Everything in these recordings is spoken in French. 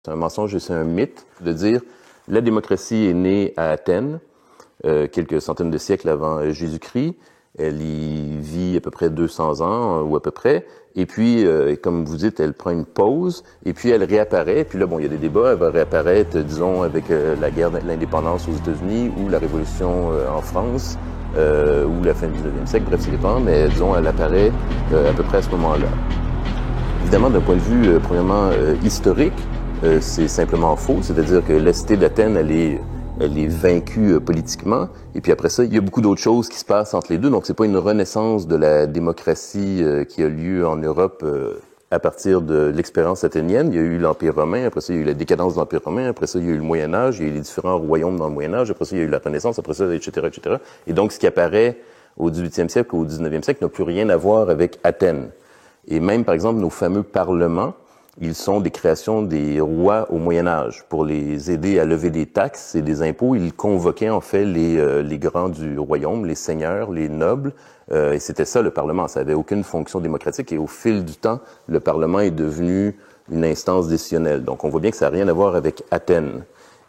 C'est un mensonge et c'est un mythe de dire la démocratie est née à Athènes, quelques centaines de siècles avant Jésus-Christ. Elle y vit à peu près 200 ans, ou à peu près. Et puis, comme vous dites, elle prend une pause, et puis elle réapparaît. Puis là, bon, il y a des débats. Elle va réapparaître, disons, avec la guerre de l'indépendance aux États-Unis, ou la Révolution en France, ou la fin du 19e siècle. Bref, ça dépend, mais disons, elle apparaît à peu près à ce moment-là. Évidemment, d'un point de vue, premièrement, historique, c'est simplement faux. C'est-à-dire que la cité d'Athènes, elle est vaincue politiquement. Et puis après ça, il y a beaucoup d'autres choses qui se passent entre les deux. Donc, c'est pas une renaissance de la démocratie qui a lieu en Europe à partir de l'expérience athénienne. Il y a eu l'Empire romain, après ça, il y a eu la décadence de l'Empire romain, après ça, il y a eu le Moyen-Âge, il y a eu les différents royaumes dans le Moyen-Âge, après ça, il y a eu la Renaissance, après ça, etc., etc. Et donc, ce qui apparaît au 18e siècle ou au 19e siècle n'a plus rien à voir avec Athènes. Et même, par exemple, nos fameux parlements, ils sont des créations des rois au Moyen-Âge. Pour les aider à lever des taxes et des impôts, ils convoquaient en fait les grands du royaume, les seigneurs, les nobles, et c'était ça le Parlement. Ça n'avait aucune fonction démocratique, et au fil du temps, le Parlement est devenu une instance décisionnelle. Donc on voit bien que ça n'a rien à voir avec Athènes.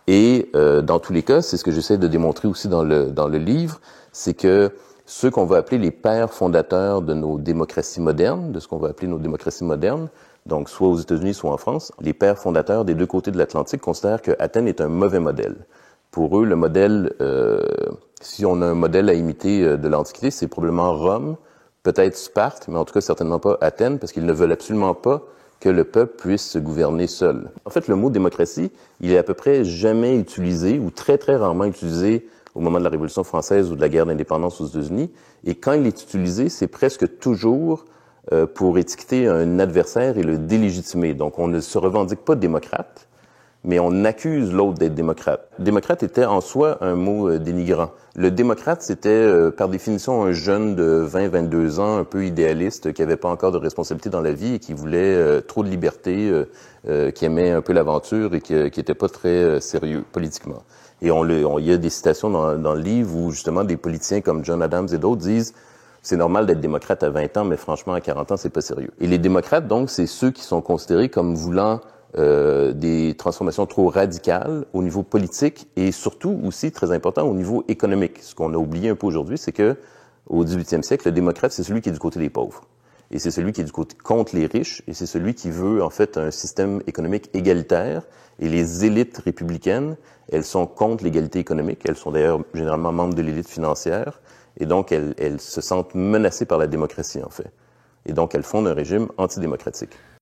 Et dans tous les cas, c'est ce que j'essaie de démontrer aussi dans le livre, c'est que ceux qu'on va appeler les pères fondateurs de nos démocraties modernes, de ce qu'on va appeler nos démocraties modernes, donc soit aux États-Unis, soit en France, les pères fondateurs des deux côtés de l'Atlantique considèrent que Athènes est un mauvais modèle. Pour eux, le modèle, si on a un modèle à imiter de l'Antiquité, c'est probablement Rome, peut-être Sparte, mais en tout cas certainement pas Athènes, parce qu'ils ne veulent absolument pas que le peuple puisse se gouverner seul. En fait, le mot démocratie, il est à peu près jamais utilisé, ou très très rarement utilisé au moment de la Révolution française ou de la guerre d'indépendance aux États-Unis. Et quand il est utilisé, c'est presque toujours pour étiqueter un adversaire et le délégitimer. Donc, on ne se revendique pas démocrate, mais on accuse l'autre d'être démocrate. Démocrate était en soi un mot dénigrant. Le démocrate, c'était par définition un jeune de 20-22 ans, un peu idéaliste, qui n'avait pas encore de responsabilité dans la vie et qui voulait trop de liberté, qui aimait un peu l'aventure et qui n'était pas très sérieux politiquement. Et il y a des citations dans le livre où justement des politiciens comme John Adams et d'autres disent c'est normal d'être démocrate à 20 ans, mais franchement à 40 ans, c'est pas sérieux. Et les démocrates, donc, c'est ceux qui sont considérés comme voulant des transformations trop radicales au niveau politique et surtout aussi, très important, au niveau économique. Ce qu'on a oublié un peu aujourd'hui, c'est que au 18e siècle, le démocrate, c'est celui qui est du côté des pauvres. Et c'est celui qui est du côté contre les riches, et c'est celui qui veut, en fait, un système économique égalitaire. Et les élites républicaines, elles sont contre l'égalité économique. Elles sont d'ailleurs généralement membres de l'élite financière. Et donc, elles se sentent menacées par la démocratie, en fait. Et donc, elles fondent un régime antidémocratique.